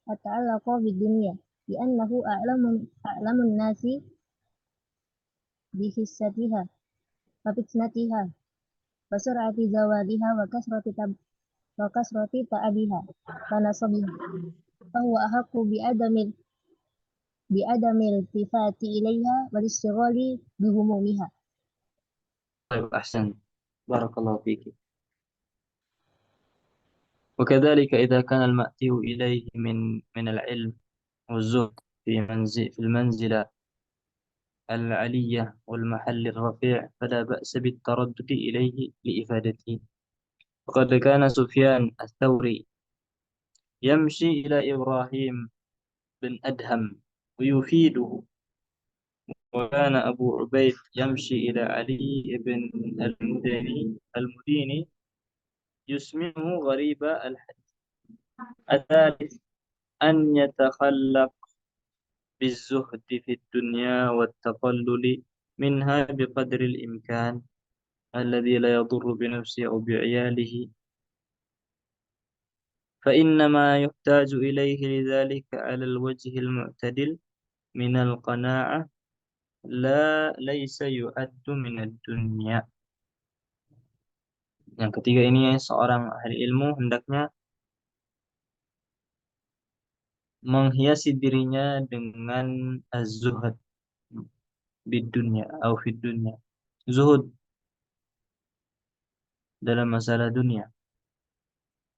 التعلق بالدنيا، لأنه أعلم الناس بحستها وفتنتها وسرعة زوالها وكثرة تعبها ونصبها، فهو أحق بعدم الالتفات إليها والاشتغال بهمومها.
طيب، أحسن. بارك الله فيك. وكذلك إذا كان المأتي إليه من العلم والزهد في المنزلة العلية والمحل الرفيع فلا بأس بالتردد إليه لإفادته. وقد كان سفيان الثوري يمشي إلى إبراهيم بن أدهم ويفيده، وكان أبو عبيد يمشي إلى علي بن المديني يسمعه غريب الحديث. الثالث أن يتخلق بالزهد في الدنيا والتقلل منها بقدر الإمكان الذي لا يضر بنفسه أو بعياله، فإنما يحتاج إليه لذلك على الوجه المعتدل من القناعة، ليس يؤد من الدنيا. Yang ketiga ini, seorang ahli ilmu hendaknya menghiasi dirinya dengan az-zuhud bid dunya atau fid dunya. Zuhud dalam masalah dunia.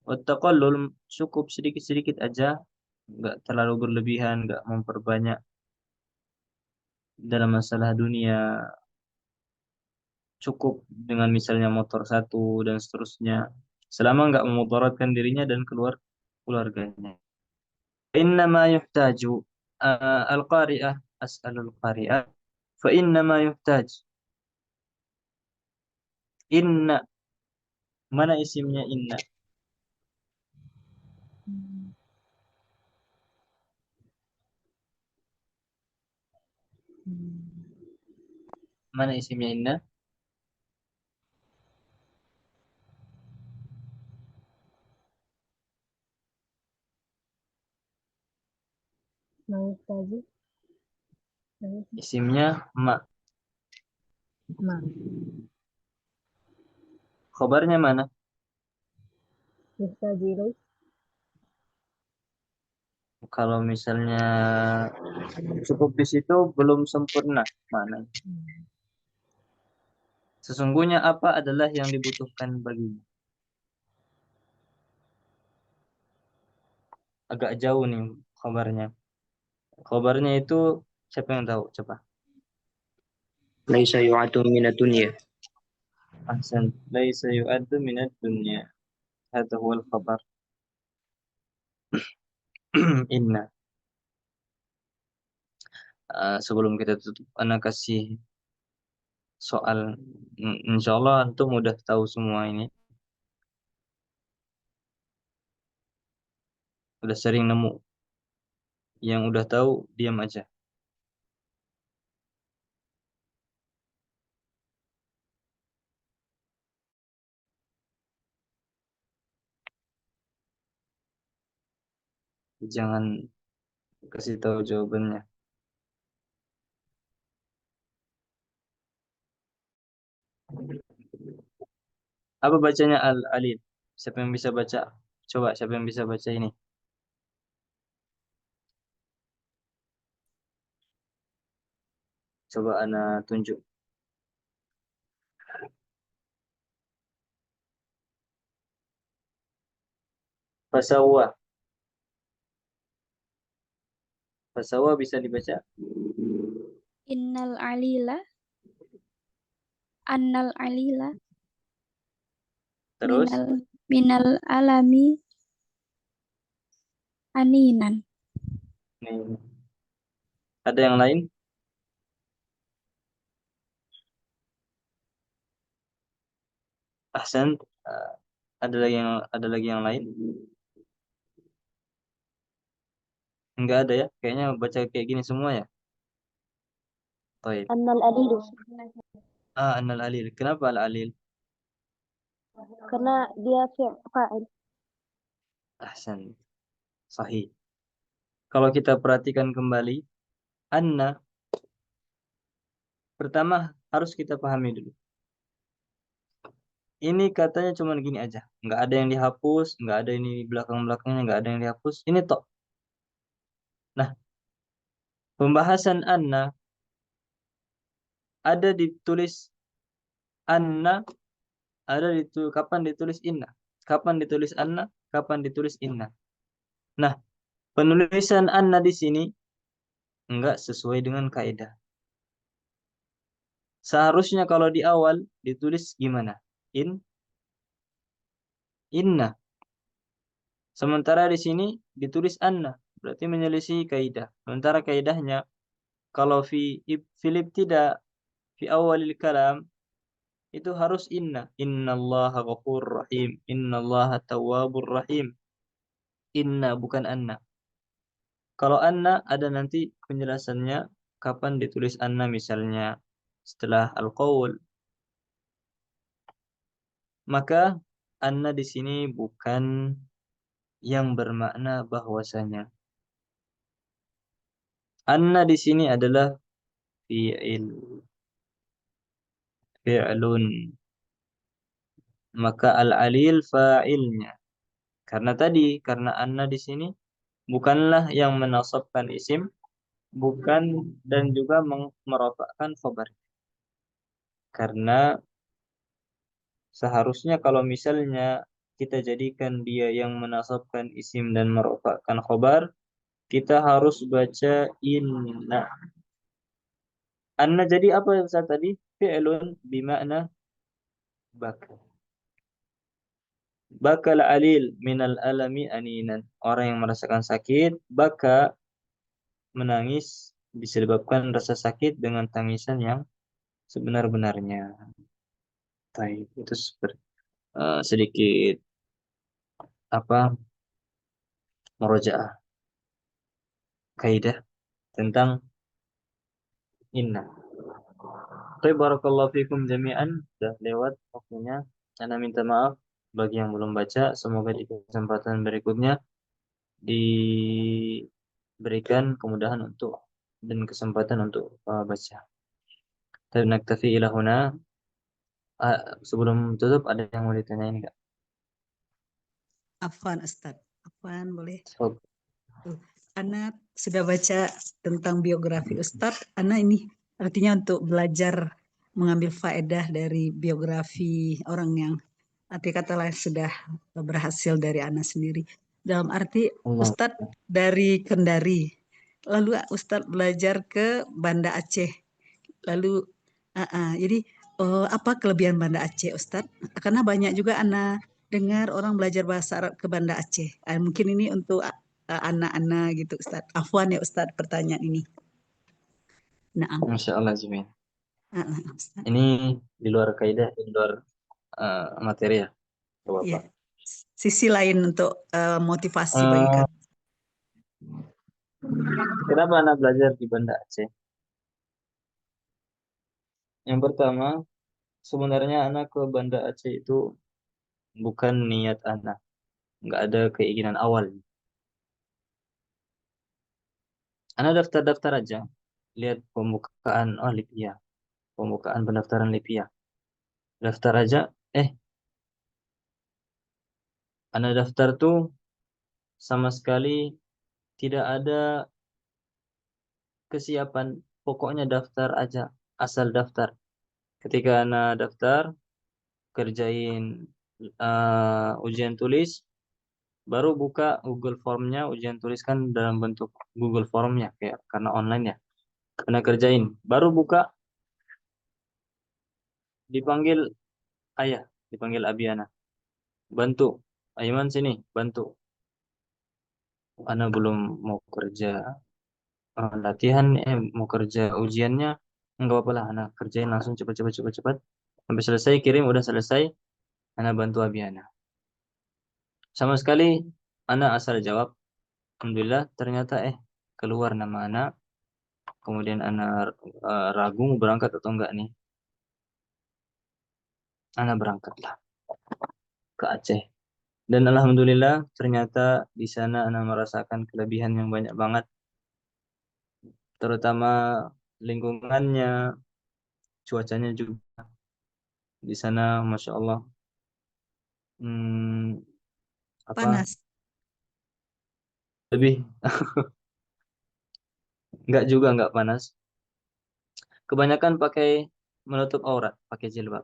Wattaqallul, cukup sedikit-sedikit aja, nggak terlalu berlebihan, nggak memperbanyak dalam masalah dunia. Cukup dengan misalnya motor satu dan seterusnya, selama nggak memudaratkan dirinya dan keluarganya. Innama yuhtaju al-qari'ah, as'alul qari'ah, fa innama yuhtaj. Inna, mana isimnya inna? Mana isimnya inna?
Maihtaji.
Isimnya ma.
Ma.
Khobarnya mana?
Yuhtaji ilaih.
Kalau misalnya cukup di situ belum sempurna mana? Sesungguhnya apa adalah yang dibutuhkan baginya? Agak jauh nih khabarnya. Khabarnya itu siapa yang tahu? Coba.
ليس يعد من الدنيا.
Ahsan. Laisa yu'addu minad dunya. Hadha huwa al-khabar. Inna. Sebelum kita tutup, anak kasih soal. Insya Allah antum udah tahu semua ini. Udah sering nemu. Yang udah tahu, diam aja. Jangan kasih tahu jawabannya. Apa bacanya al-alil? Siapa yang bisa baca? Coba, siapa yang bisa baca ini? Coba ana tunjuk. Fasawa. Fasawa bisa dibaca?
Innal alila. Annal alila.
Terus?
Minal alami. Aninan.
Nih. Ada yang lain? Ahsan. Ada lagi yang lain? Enggak ada ya? Kayaknya baca kayak gini semua ya. Baik.
Annal alilu.
Annal alil. Kenapa al-alil?
Karena dia fa'il.
Ahsan. Sahih. Kalau kita perhatikan kembali, anna pertama harus kita pahami dulu. Ini katanya cuma gini aja. Nggak ada yang dihapus, nggak ada ini di belakang-belakangnya, nggak ada yang dihapus. Ini tok. Nah, pembahasan anna ada ditulis anna, kapan ditulis inna, kapan ditulis anna, kapan ditulis inna. Nah, penulisan anna di sini enggak sesuai dengan kaidah. Seharusnya kalau di awal ditulis gimana? Inna. Sementara di sini ditulis anna, berarti menyelisih kaidah. Sementara kaidahnya kalau Filip tidak fi awalil kalam itu harus inna. Innallaha ghafurur rahim. Innallaha tawwabur rahim. Inna bukan anna. Kalau anna ada nanti penjelasannya kapan ditulis anna misalnya setelah al-qaul. Maka anna di sini bukan yang bermakna bahwasanya anna di sini adalah fi'lun. Maka al-alil fa'ilnya. Karena anna di sini bukanlah yang menasabkan isim, bukan dan juga merofakkan khabar. Karena seharusnya kalau misalnya kita jadikan dia yang menasabkan isim dan merofakkan khabar, kita harus baca inna. Anna jadi apa yang saya tadi? Fi'lun bimakna baka. Bakal alil minal alami aninan. Orang yang merasakan sakit, baka menangis disebabkan rasa sakit dengan tangisan yang sebenar-benarnya. Baik, itu sedikit apa murojaah kaidah tentang inna. Baik, barakallahu fikum jami'an. Sudah lewat waktunya. Ana minta maaf bagi yang belum baca. Semoga di kesempatan berikutnya di berikan kemudahan untuk dan kesempatan untuk baca. Tapi naktafi ila huna. Sebelum tutup ada yang mau ditanyain enggak?
Afwan Ustaz. Afwan boleh.
So,
Ana sudah baca tentang biografi Ustadz. Ana ini artinya untuk belajar mengambil faedah dari biografi orang yang arti kata lain sudah berhasil dari Ana sendiri. Dalam arti
Allah.
Ustadz dari Kendari, lalu Ustadz belajar ke Banda Aceh. Lalu jadi apa kelebihan Banda Aceh Ustadz? Karena banyak juga Ana dengar orang belajar bahasa Arab ke Banda Aceh. Mungkin ini untuk anak-anak gitu Ustaz. Afwan ya Ustaz pertanyaan ini. Nah,
Masya Allah Jimin.
Ustaz.
Ini di luar kaidah, di luar materi ya, Bapak.
Ya. Sisi lain untuk motivasi
Eh,
bagi kami.
Kenapa anak belajar di Banda Aceh? Yang pertama, sebenarnya anak ke Banda Aceh itu bukan niat anak, nggak ada keinginan awal. Anak daftar-daftar aja, lihat pembukaan Lipia, pembukaan pendaftaran Lipia, daftar aja. Anak daftar tuh sama sekali tidak ada kesiapan, pokoknya daftar aja, asal daftar. Ketika anak daftar, kerjain ujian tulis, baru buka Google Formnya, ujian tulis kan dalam bentuk Google Formnya, kayak karena online ya. Anak kerjain, baru buka, dipanggil ayah, dipanggil Abiana, bantu, Aiman sini, bantu. Anak belum mau kerja latihan, mau kerja ujiannya, enggak apa-apa lah, anak kerjain langsung cepat. Sampai selesai, kirim, udah selesai, anak bantu Abiana. Sama sekali anak asal jawab, alhamdulillah, ternyata keluar nama anak, kemudian anak ragu mau berangkat atau enggak nih. Anak berangkatlah ke Aceh. Dan alhamdulillah ternyata di sana anak merasakan kelebihan yang banyak banget. Terutama lingkungannya, cuacanya juga di sana, masya Allah.
Panas.
Lebih enggak panas. Kebanyakan pakai menutup aurat, pakai jilbab.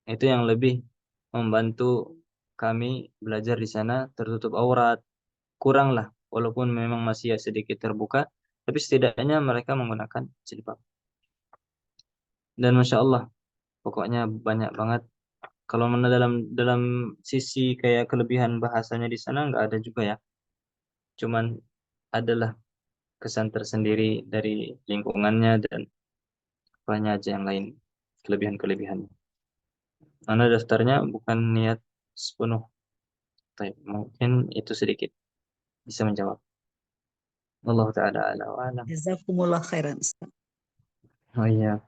Itu yang lebih membantu kami belajar di sana, tertutup aurat. Kurang lah, walaupun memang masih sedikit terbuka, tapi setidaknya mereka menggunakan jilbab. Dan masya Allah, pokoknya banyak banget. Kalau mana dalam sisi kayak kelebihan bahasanya di sana nggak ada juga ya. Cuman adalah kesan tersendiri dari lingkungannya dan banyak aja yang lain kelebihan-kelebihannya. Mana daftarnya bukan niat sepenuh. Mungkin itu sedikit bisa menjawab. Allah Ta'ala ala wa alam.
Jazakumullah khairan Ustaz.
Oh iya,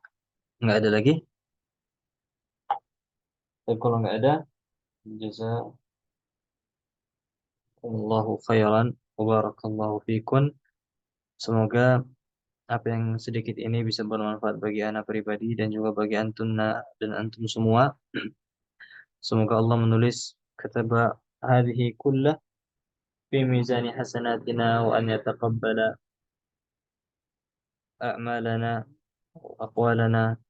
nggak ada lagi? Kalau nggak ada, jazakumullahu khairan wa barakallahu fikun. Semoga apa yang sedikit ini bisa bermanfaat bagi anak pribadi dan juga bagi antum dan antum semua. Semoga Allah menulis kataba hadhihi kullah fi mizani hasanatina wa an yataqabbala a'malana wa aqwalana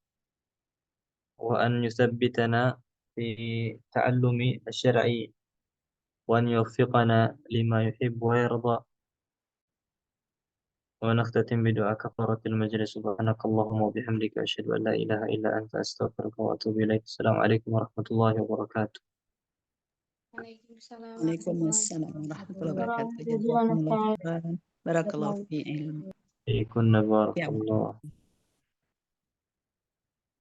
wa an yuthabbitana fi ta'allumi asy-syar'i wa an yuwaffiqana lima yuhibbu wa yarda. ونختتم بدعاء كفارة المجلس. سبحانك اللهم وبحمدك أشهد أن لا إله إلا أنت أستغفرك وأتوب إليك. السلام عليكم ورحمة الله وبركاته.
Waalaikumsalam warahmatullahi wabarakatuh. Jazakumullah khairan. Barakallahu fi ilmi.
فيكن بارك الله.